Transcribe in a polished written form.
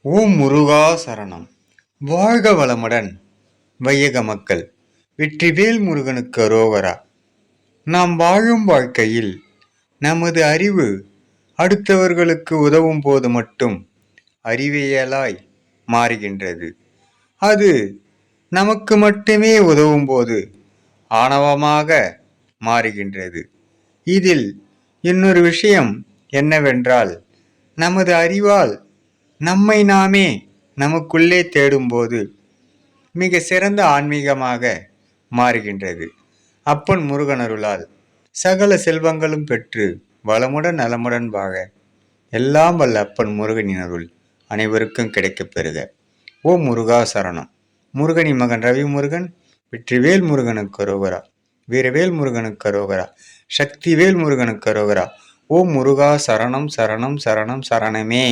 ஓம் முருகா சரணம். வாழ்க வளமுடன் வையக மக்கள். வெற்றிவேல் முருகனுக்கு அரோகரா. நாம் வாழும் வாழ்க்கையில் நமது அறிவு அடுத்தவர்களுக்கு உதவும் போது மட்டும் அறிவியலாய் மாறுகின்றது. அது நமக்கு மட்டுமே உதவும் போது ஆணவமாக மாறுகின்றது. இதில் இன்னொரு விஷயம் என்னவென்றால், நமது அறிவால் நம்மை நாமே நமக்குள்ளே தேடும்போது மிக சிறந்த ஆன்மீகமாக மாறுகின்றது. அப்பன் முருகன் அருளால் சகல செல்வங்களும் பெற்று வளமுடன் நலமுடன் வாழ எல்லாம் வல்ல அப்பன் முருகனின் அருள் அனைவருக்கும் கிடைக்கப் பெறுக. ஓம் முருகா சரணம். முருகனின் மகன் ரவி முருகன். வெற்றிவேல் முருகனுக்கு அரோகரா. வீரவேல் முருகனுக்கு அரோகரா. சக்திவேல் முருகனுக்கு அரோகரா. ஓம் முருகா சரணம் சரணம் சரணம் சரணமே.